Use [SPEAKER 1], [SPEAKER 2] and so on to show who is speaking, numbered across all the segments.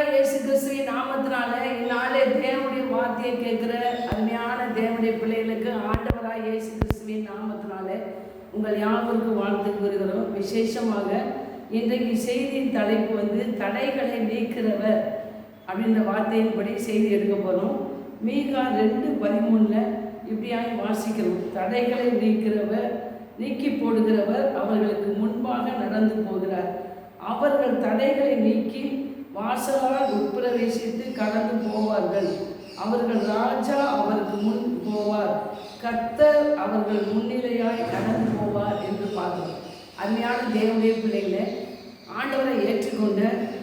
[SPEAKER 1] ஆண்டவராய் இயேசு கிறிஸ்துவின் நாமத்தினால இந்நாளே தேவனுடைய வார்த்தையை கேட்கிற அருமையான தேவனுடைய பிள்ளைகளுக்கு ஆண்டவராய் இயேசு கிறிஸ்துவின் நாமத்தினால உங்கள் யாவருக்கும் வாழ்த்து கூறுகிறோம். விசேஷமாக இன்றைக்கு செய்தியின் தலைப்பு தடைகளை நீக்கிறவர் அப்படின்ற வார்த்தையின்படி செய்தி எடுக்க போகிறோம். மீகா 2:13 இப்படியாய் வாசிக்கிறோம். தடைகளை நீக்கிறவர், நீக்கி போடுகிறவர் அவர்களுக்கு முன்பாக நடந்து போகிறார். அவர்கள் தடைகளை நீக்கி வாசலால் உட்பிரவேசித்து கடந்து போவார்கள். அவர்கள் ராஜா அவருக்கு முன் போவார், கர்த்தர் அவர்கள் முன்னிலையாய் கடந்து போவார் என்று பார்த்தோம். அருமையான தேவனுடைய பிள்ளைகளை ஆண்டவரை ஏற்றுக்கொண்ட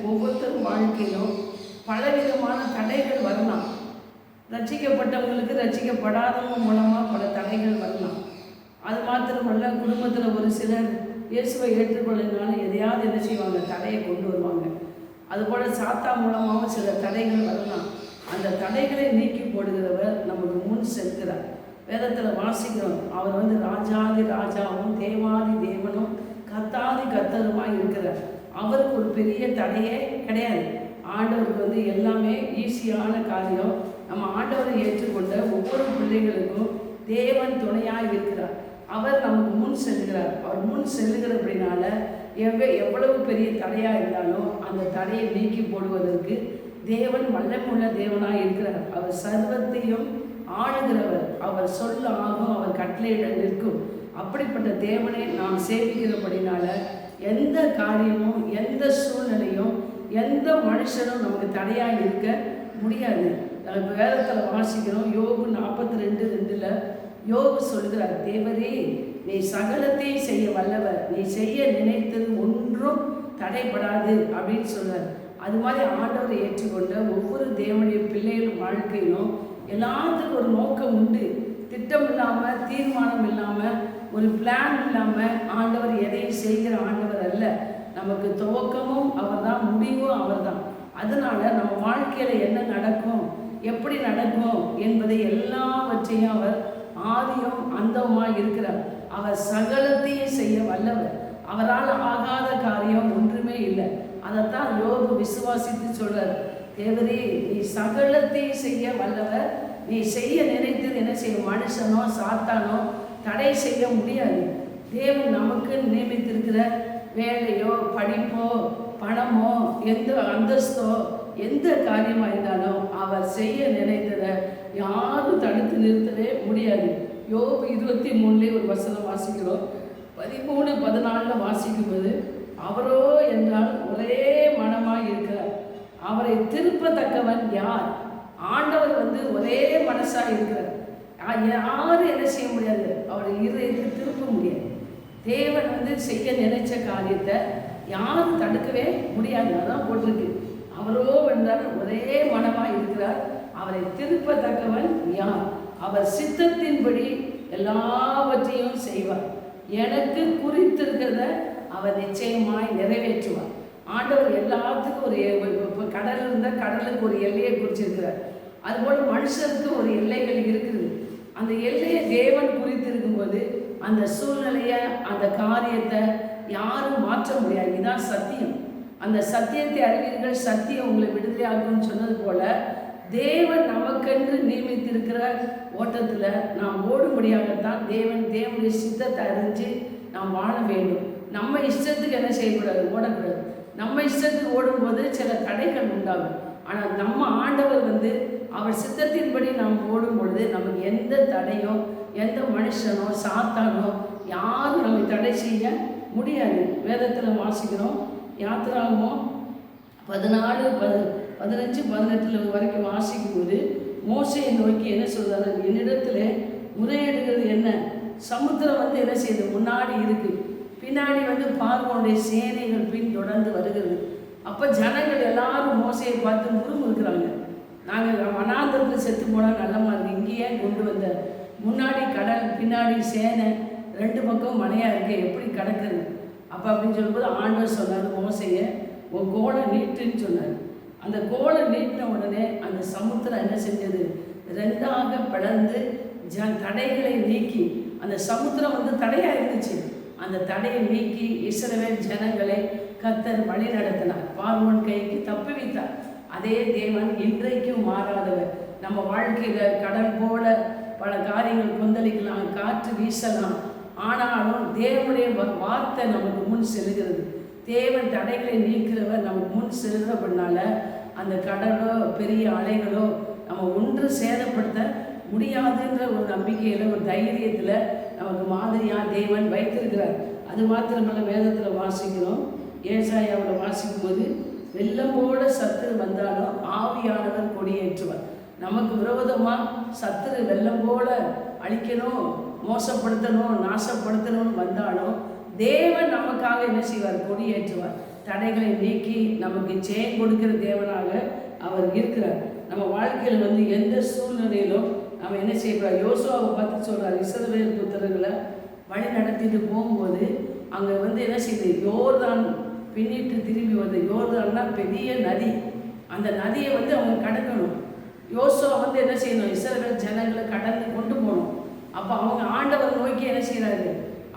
[SPEAKER 1] ஒவ்வொருத்தரும் வாழ்க்கையிலும் பலவிதமான தடைகள் வரலாம். ரட்சிக்கப்பட்டவங்களுக்கு ரட்சிக்கப்படாதவங்க மூலமாக பல தடைகள் வரலாம். அது மாத்திரமல்ல, குடும்பத்தில் ஒரு சிலர் இயேசுவை ஏற்றுக்கொள்ளினாலும் எதையாவது என்ன செய்வாங்க, தடையை கொண்டு வருவாங்க. அதுபோல் சாத்தா மூலமாகவும் சில தடைகள் வரலாம். அந்த தடைகளை நீக்கி போடுகிறவர் நமக்கு முன் செல்கிறார். வேதத்தில் வாசிக்கிறோம், அவர் ராஜாதி ராஜாவும் தேவாதி தேவனும் கத்தாதி கத்தருமாய் இருக்கிறார். அவருக்கு ஒரு பெரிய தடையே கிடையாது. ஆண்டவருக்கு எல்லாமே ஈஸியான காரியம். நம்ம ஆண்டவரை ஏற்றுக்கொண்ட ஒவ்வொரு பிள்ளைகளுக்கும் தேவன் துணையாக இருக்கிறார். அவர் நமக்கு முன் செல்கிறார். அவர் முன் செல்லுகிறபடினால எவ்வளவு பெரிய தடையாக இருந்தாலும் அந்த தடையை நீக்கி போடுவதற்கு தேவன் வல்லமுள்ள தேவனாக இருக்கிறார். அவர் சர்வத்தையும் ஆளுகிறவர். அவர் சொல்ல ஆகும், அவர் கட்டளையிட நிற்கும். அப்படிப்பட்ட தேவனை நாம் சேவிக்கிறபடினால எந்த காரியமும் எந்த சூழ்நிலையும் எந்த மனுஷனும் நமக்கு தடையாக இருக்க முடியாது. வேதத்தில் வாசிக்கிறோம், யோபு 42:2 யோபு சொல்கிறார், தேவரே நீ சகலத்தையும் செய்ய வல்லவர், நீ செய்ய நினைத்தது ஒன்றும் தடைபடாது அப்படின்னு சொல்றார். அது மாதிரி ஆண்டவரை ஏற்றுக்கொண்ட ஒவ்வொரு தேவனுடைய பிள்ளைகளும் வாழ்க்கையிலும் எல்லாத்துக்கும் ஒரு நோக்கம் உண்டு. திட்டம் இல்லாமல், தீர்மானம் இல்லாமல், ஒரு பிளான் இல்லாமல் ஆண்டவர் எதையும் செய்கிற ஆண்டவர் அல்ல. நமக்கு துவக்கமும் அவர் தான், முடிவும் அவர் தான். அதனால நம்ம வாழ்க்கையில் என்ன நடக்கும், எப்படி நடக்கும் என்பதை எல்லாவற்றையும் அவர் ஆதியும் அந்தமாக இருக்கிறார். அவர் சகலத்தையும் செய்ய வல்லவர். அவரால் ஆகாத காரியம் ஒன்றுமே இல்லை. அதைத்தான் யோபு விசுவாசித்து சொல்றார், தேவரே நீ சகலத்தையும் செய்ய வல்லவர், நீ செய்ய நினைத்தது என்ன செய்ய மனுஷனோ சாத்தானோ தடை செய்ய முடியாது. தேவன் நமக்கு நியமித்திருக்கிற வேலையோ படிப்போ பணமோ எந்த அந்தஸ்தோ எந்த காரியமாக இருந்தாலும் அவர் செய்ய நினைத்ததை யாரும் தடுத்து நிறுத்தவே முடியாது. யோபு 23 ஒரு வசனம் வாசிக்கிறோம். 13-14 வாசிக்கும்போது, அவரோ என்றால் ஒரே மனமாய் இருக்கிறார், அவரை திருப்பத்தக்கவன் யார்? ஆண்டவர் ஒரே மனசாக இருக்கிறார். யாரும் என்ன செய்ய முடியாது, அவருடைய இருதயத்தை திருப்ப முடியாது. தேவன் செய்ய நினைச்ச காரியத்தை யாரும் தடுக்கவே முடியாது. அதான் போட்டிருக்கு, அவரோ என்றால் ஒரே மனமாய் இருக்கிறார், அவரை திருப்பத்தக்கவன் யார்? அவர் சித்தத்தின்படி எல்லாவற்றையும் செய்வார். எனக்கு குறித்திருக்கிறத அவர் நிச்சயமாய் நிறைவேற்றுவார். ஆண்டவர் எல்லாத்துக்கும் ஒரு கடல் இருந்தால் கடலுக்கு ஒரு எல்லையை குறிச்சிருக்கிறார். அதுபோல் மனுஷருக்கு ஒரு எல்லைகள் இருக்குது. அந்த எல்லையை தேவன் குறித்திருக்கும்போது அந்த சூழ்நிலையை, அந்த காரியத்தை யாரும் மாற்ற முடியாது. இதுதான் சத்தியம். அந்த சத்தியத்தை அறிவீர்கள், சத்தியம் உங்களை விடுதலை ஆகும்னு சொன்னது போல, தேவன் நமக்கென்று நியமித்திருக்கிற ஓட்டத்தில் நாம் ஓடும்படியாகத்தான் தேவனுடைய சித்தத்தை அறிஞ்சு நாம் வாழ வேண்டும். நம்ம இஷ்டத்துக்கு என்ன செய்யக்கூடாது, ஓடக்கூடாது. நம்ம இஷ்டத்துக்கு ஓடும்போது சில தடைகள் உண்டாகும். ஆனால் நம்ம ஆண்டவர் அவர் சித்தத்தின்படி நாம் ஓடும் பொழுது நமக்கு எந்த தடையோ எந்த மனுஷனோ சாத்தானோ யாரும் நம்ம தடை செய்ய முடியாது. வேதத்தில் வாசிக்கிறோம், யாத்திராகமம் 14-15-18 வரைக்கும் வாசிக்கும்போது மோசையை நோக்கி என்ன சொல்றாரு, என்னிடத்துல முறையிடுகிறது என்ன? சமுத்திரம் என்ன செய்யுது, முன்னாடி இருக்கு, பின்னாடி பார்வோனுடைய சேனைகள் பின் தொடர்ந்து வருகிறது. அப்போ ஜனங்கள் எல்லாரும் மோசையை பார்த்து முறுமுறுக்கிறாங்க, நாங்கள் வனாந்தரத்தில் செத்து போனால் நல்லமா இருக்கு, இங்கேயே கொண்டு வந்த, முன்னாடி கடல் பின்னாடி சேனை, 2 பக்கம் மனையாக இருக்கு, எப்படி கிடக்குது? அப்போ அப்படின்னு சொல்லும்போது ஆண்டவர் சொன்னார், மோசையை உன் கோலை நீட்டுன்னு சொன்னார். அந்த கோலை நீட்டின உடனே அந்த சமுத்திரம் என்ன செஞ்சது, 2ஆக பிளந்து தடைகளை நீக்கி, அந்த சமுத்திரம் தடையாக இருந்துச்சு, அந்த தடையை நீக்கி இஸ்ரவேல் ஜனங்களை கர்த்தர் வழி நடத்தினார். பார்வோன் கைக்கு தப்பி வைத்தார். அதே தேவன் இன்றைக்கும் மாறாதவர். நம்ம வாழ்க்கையில் கடல் போல பல காரியங்கள் கொந்தளிக்கலாம், காற்று வீசலாம், ஆனாலும் தேவனுடைய வார்த்தை நமக்கு முன் செல்கிறது. தேவன் தடைகளை நீக்கிறவர் நமக்கு முன் செல்கிறபடினால அந்த கடலோ பெரிய அலைகளோ நம்ம ஒன்று சேதப்படுத்த முடியாதுன்ற ஒரு நம்பிக்கையில், ஒரு தைரியத்தில் நமக்கு மாதிரியாக தேவன் வைத்திருக்கிறார். அது மாத்திரமல்ல, வேதத்தில் வாசிக்கிறோம், ஏசாயாவில் வாசிக்கும் போது வெள்ளம்போட சத்துரு வந்தாலும் ஆவியானவர் கொடியேற்றுவார். நமக்கு விரோதமாக சத்துரு வெள்ளம் போல அழிக்கணும், மோசப்படுத்தணும், நாசப்படுத்தணும்னு வந்தாலும் தேவன் நமக்காக என்ன செய்வார்? கொடியேற்றுவார். தடைகளை நீக்கி நமக்கு ஜெயம் கொடுக்கிற தேவனாக அவர் இருக்கிறார். நம்ம வாழ்க்கையில் எந்த சூழ்நிலையிலும் நம்ம என்ன செய்யக்கூடாது? யோசுவாவை பார்த்து சொல்கிறார், இஸ்ரவேல் புத்திரர்களை வழி நடத்திட்டு போகும்போது அங்கே என்ன செய்யுது? யோர்தான் பின்னிட்டு திரும்பி வருது. யோர்தான்னா பெரிய நதி. அந்த நதியை அவங்க கடக்கணும். யோசுவா என்ன செய்யணும்? இஸ்ரவேல் ஜனங்களை கடந்து கொண்டு போகணும். அப்போ அவங்க ஆண்டவர் நோக்கி என்ன செய்கிறாரு?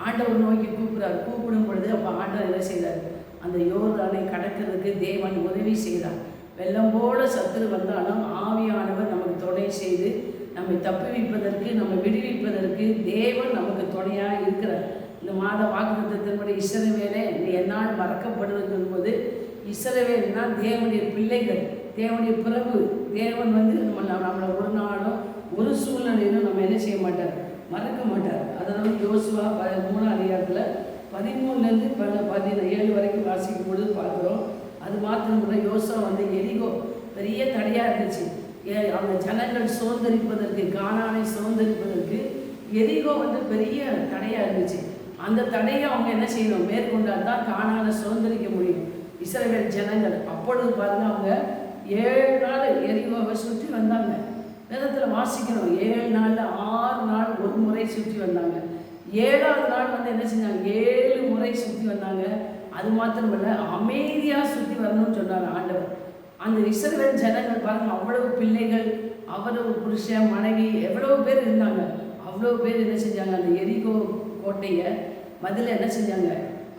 [SPEAKER 1] ஆண்டவர் நோக்கி கூப்பிட்றாரு. கூப்பிடும் பொழுது அப்போ ஆண்டவர் என்ன செய்கிறார்? அந்த யோர்தானை கடக்கிறதுக்கு தேவன் உதவி செய்கிறார். வெள்ளம் போல சத்துரு வந்தாலும் ஆவியானவர் நமக்கு துணை செய்து நம்மை தப்புவிப்பதற்கு, நம்ம விடுவிப்பதற்கு தேவன் நமக்கு துணையாக இருக்கிறார். இந்த மாத வாக்குத்தத்தத்தின்படி இஸ்ரவேலே நீ என்னால் மறக்கப்படுவது போது, இஸ்ரவேல்னா தேவனுடைய பிள்ளைகள், தேவனுடைய பிரபு. தேவன் நம்மளை ஒரு நாளும் ஒரு சூழ்நிலையிலும் நம்ம என்ன செய்ய மாட்டார்? மறக்க மாட்டார். அதாவது யோசுவா 3ஆம் அதிகாரத்தில் 13லேருந்து 17 வரைக்கும் வாசிக்கும் பொழுது பார்க்குறோம். அது மாத்திரம் யோசுவா எரிகோ பெரிய தடையாக இருந்துச்சு. அவங்க ஜனங்கள் சுதந்திரிப்பதற்கு, கானானை சுதந்திரிப்பதற்கு எரிகோ பெரிய தடையாக இருந்துச்சு. அந்த தடையை அவங்க என்ன செய்யணும்? மேற்கொண்டால் தான் கானானை சுதந்திரிக்க முடியும் இஸ்ரவேல் ஜனங்கள். அப்பொழுது பாருங்கள், அவங்க 7 நாள் எரிகோவை சுற்றி வந்தாங்க. வேதத்தில் வாசிக்கணும், 7 நாளில் 6 நாள் ஒரு முறை சுற்றி வந்தாங்க. 7ஆவது நாள் என்ன செஞ்சாங்க? 7 முறை சுற்றி வந்தாங்க. அது மாத்திரமல்ல, அமைதியாக சுற்றி வரணும்னு சொன்னார் ஆண்டவர். அந்த இஸ்ரவேல் ஜனங்கள் பாருங்கள், அவ்வளவு பிள்ளைகள், அவ்வளவு புருஷன், மனைவி, எவ்வளவு பேர் இருந்தாங்க. அவ்வளோ பேர் என்ன செஞ்சாங்க? அந்த எரிகோ கோட்டையை மதில் என்ன செஞ்சாங்க?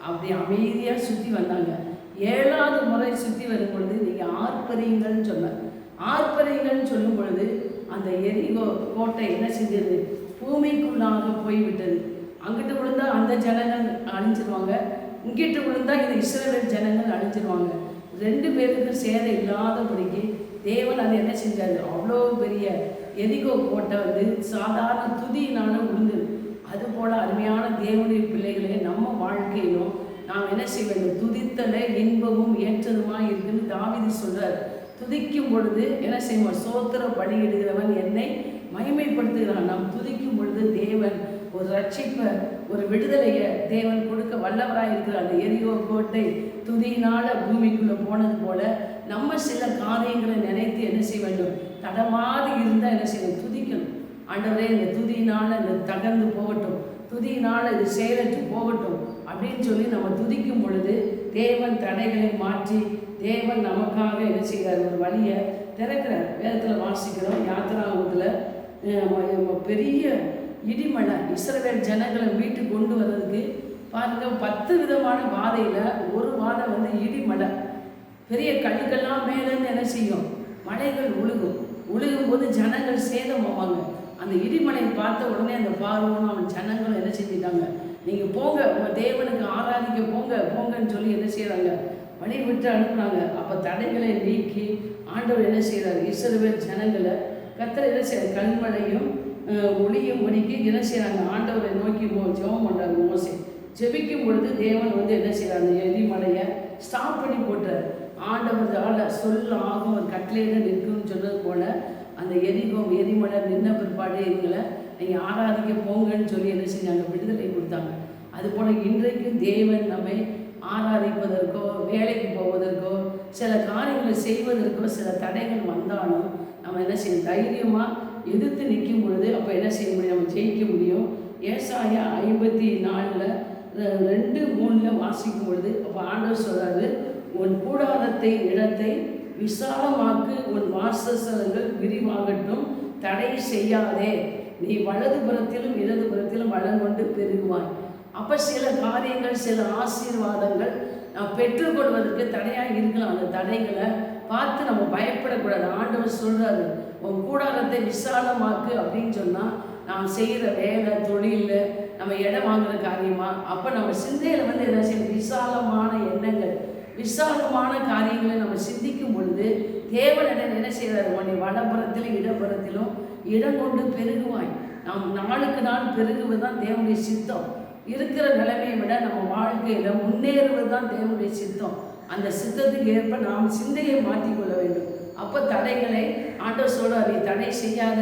[SPEAKER 1] அப்படி அமைதியாக சுற்றி வந்தாங்க. 7ஆவது முறை சுற்றி வரும் பொழுது நீங்கள் ஆர்ப்பரிங்கள்னு சொன்னார். ஆர்ப்பரிங்கள்னு சொல்லும் பொழுது அந்த எரிகோ கோட்டை என்ன செஞ்சது? பூமிக்குள்ளாக போய்விட்டது. அங்கிட்டு விழுந்தால் அந்த ஜனங்கள் அழிஞ்சிருவாங்க, இங்கிட்டு விழுந்தால் இந்த இஸ்ரவேல் ஜனங்கள் அழிஞ்சிருவாங்க. 2 பேருக்கும் சேதம் இல்லாதபடிக்கு தேவன் அதை என்ன செஞ்சார்? அவ்வளோ பெரிய எரிகோ கோட்டை சாதாரண துதியினால விழுந்தது. அதுபோல் அருமையான தேவனுடைய பிள்ளைகளே, நம்ம வாழ்க்கையிலும் நாம் என்ன செய்ய வேண்டும்? துதித்தலை இன்பமும் ஏற்றதுமாக இருக்குன்னு தாவீது சொல்கிறார். துதிக்கும் பொழுது என்ன செய்வோம்? சோத்திர பலியிடுகிறவன் என்னை மகிமைப்படுத்துகிறான். நாம் துதிக்கும் பொழுது தேவன் ஒரு ரட்சிப்பை, ஒரு விடுதலையை தேவன் கொடுக்க வல்லவராக இருக்கிறார். அந்த எரிகோ கோட்டை துதியினால் பூமிக்குள்ளே போனது போல நம்ம சில காரியங்களை நினைத்து என்ன செய்ய வேண்டும்? தடமாதி இருந்தால் என்ன செய்யணும்? துதிக்கணும். ஆண்டவரே, இந்த துதியினால் இந்த தகர்ந்து போகட்டும், துதியினால் இது செயலற்று போகட்டும் அப்படின்னு சொல்லி நம்ம துதிக்கும் பொழுது தேவன் தடைகளை மாற்றி தேவன் நமக்காக என்ன செய்கிறார்? ஒரு வழியை திறக்கிறார். வேதத்தில் வாசிக்கிறோம், யாத்திராகமத்தில் பெரிய இடிமழை இஸ்ரவேல் ஜனங்களை வீட்டுக்கு கொண்டு வர்றதுக்கு பாருங்கள், 10 விதமான பாதையில் ஒரு வாரம் இடிமழை. பெரிய கல்லுக்கெல்லாம் மேலேருந்து என்ன செய்யும்? மலைகள் உழுகும் போது ஜனங்கள் சேதம் ஆவாங்க. அந்த இடிமலையை பார்த்த உடனே அந்த பார்வோன்னு அவன் ஜனங்களும் என்ன செஞ்சிட்டாங்க? நீங்கள் போங்க, உங்கள் தேவனுக்கு ஆராதிக்க போங்கன்னு சொல்லி என்ன செய்கிறாங்க? வழி விட்டு அனுப்புகிறாங்க. அப்போ தடைகளை நீக்கி ஆண்டவர் என்ன செய்கிறார்? இஸ்ரவேல் ஜனங்களை கர்த்தர் என்ன செய்கிறார்? கல்மழையும் ஒளியும் படிக்க என்ன செய்கிறாங்க? ஆண்டவரை நோக்கி ஜெபம் பண்ணுறாங்க. மோசே ஜெபிக்கும் பொழுது தேவன் என்ன செய்கிறாங்க? எரிமலையை ஸ்டாப் பண்ணி போட்டார். ஆண்டவரால் சொல்ல ஆகும், ஒரு கட்டளையில் நிற்கும்னு சொன்னது போல் அந்த எரிமலை நின்ன பிற்பாடு இவங்களை நீங்கள் ஆராதிக்க போங்கன்னு சொல்லி என்ன செஞ்சாங்க? விடுதலை கொடுத்தாங்க. அதுபோல் இன்றைக்கும் தேவன் நம்மை ஆராதிப்பதற்கோ, வேலைக்கு போவதற்கோ, சில காரியங்களை செய்வதற்கோ சில தடைகள் வந்தாலும் நம்ம என்ன செய்யணும்? தைரியமாக எதிர்த்து நிற்கும் பொழுது அப்போ என்ன செய்ய முடியும்? நம்ம ஜெயிக்க முடியும். ஏசாயா 54 2, 3 வாசிக்கும் பொழுது அப்போ ஆண்டவர் சொல்கிறாரு, உன் கூடாரத்தை இடத்தை விசாலமாக்கு, உன் வாசஸ்தலங்கள் விரிவாகட்டும், தடை செய்யாதே, நீ வலதுபுறத்திலும் இடதுபுறத்திலும் வளம் கொண்டு பெருகுவாய். அப்போ சில காரியங்கள், சில ஆசீர்வாதங்கள் நாம் பெற்றுக்கொள்வதற்கு தடையாக இருக்கலாம். அந்த தடைகளை பார்த்து நம்ம பயப்படக்கூடாது. ஆண்டவர் சொல்கிறாரு, உன் கூடாரத்தை விசாலமாக்கு அப்படின்னு சொன்னால், நாம் செய்கிற வேலை தொழில் நம்ம இடம் வாங்குற காரியமாக, அப்போ நம்ம சிந்தையில் என்ன செய்யணும், விசாலமான எண்ணங்கள் விசாலமான காரியங்களை நம்ம சிந்திக்கும் பொழுது தேவன் என்ன செய்கிறார், உன்னை வலப்புறத்திலும் இடப்புறத்திலும் இடம் கொண்டு பெருகுவாய். நாம் நாளுக்கு நாள் பெருகுவது தான் தேவனுடைய சித்தம். இருக்கிற நிலைமையை விட நம்ம வாழ்க்கையில் முன்னேறுவது தான் தேவனுடைய சித்தம். அந்த சித்தத்துக்கு ஏற்ப நாம் சிந்தையை மாற்றிக்கொள்ள வேண்டும். அப்போ தடைகளை ஆண்டவர் சொல்கிறார், நீ தடை செய்யாத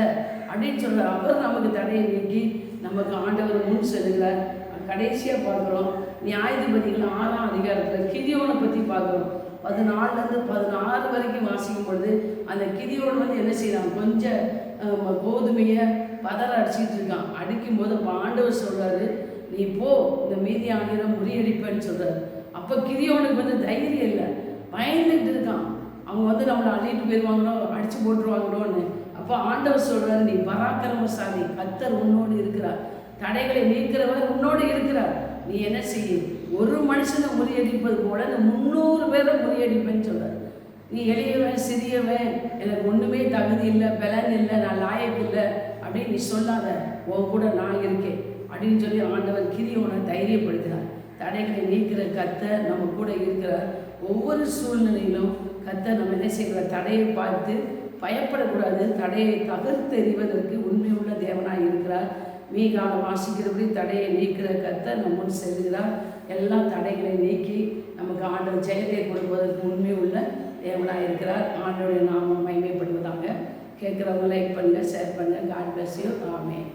[SPEAKER 1] அப்படின்னு சொல்கிறார். அவர் நமக்கு தடையை நீக்கி நமக்கு ஆண்டவர் முன் செல்கிறார். கடைசியாக பார்க்குறோம், நியாயாதிபதிகள் 6ஆம் அதிகாரத்தில் கிதியோனை பற்றி பார்க்குறோம். 14 16 வரைக்கும் வாசிக்கும் பொழுது அந்த கிதியோன் என்ன செய்யலாம், கொஞ்சம் கோதுமையை பதற அடிச்சுட்டு இருக்கான். அடிக்கும்போது அப்போ ஆண்டவர் சொல்கிறாரு, நீ போ, இந்த மீதியானியரை முறியடிப்பேன்னு சொல்கிறார். அப்போ கிதியோனுக்கு தைரியம் இல்லை, பயந்துட்டு இருக்கான். அவங்க நம்மளை அள்ளிட்டு போயிடுவாங்களோ, அடித்து போட்டுருவாங்களோன்னு. அப்போ ஆண்டவர் சொல்கிறார், நீ பராக்கிரமசாலி, கர்த்தர் உன்னோடு இருக்கிறார், தடைகளை நீக்கிறவர் உன்னோடு இருக்கிறார். நீ என்ன செய்ய, ஒரு மனுஷனை முறியடிப்பது போல இந்த 300 பேரை முறியடிப்பேன்னு சொல்கிறார். நீ எளியவன் சிறியவன், எனக்கு ஒன்றுமே தகுதி இல்லை, பலன் இல்லை, நான் லாயக்கு இல்லை அப்படின்னு நீ சொல்லாத, உன் கூட நான் இருக்கேன் அப்படின்னு சொல்லி ஆண்டவர் கிதியோனை தைரியப்படுத்தினார். தடைகளை நீக்கிற கர்த்தர் நம்ம கூட இருக்கிறார். ஒவ்வொரு சூழ்நிலையிலும் கர்த்தர் நம்ம என்ன செய்கிறார், தடையை பார்த்து பயப்படக்கூடாது. தடையை தகர்த்தெறிவதற்கு உண்மையுள்ள தேவனாக இருக்கிறார். மீகால வாசிக்கிறபடி தடையை நீக்கிற கர்த்தர் நம்ம முன் செல்கிறார். எல்லா தடைகளை நீக்கி நமக்கு ஆண்டவர் ஜெயத்தை கொடுப்பதற்கு உண்மையுள்ள தேவனாக இருக்கிறார். ஆண்டவருடைய நாமம் மகிமைப்படுவதாக. கேட்குறவங்க லைக் பண்ணுங்கள், ஷேர் பண்ணுங்கள். God bless you. ஆமென்.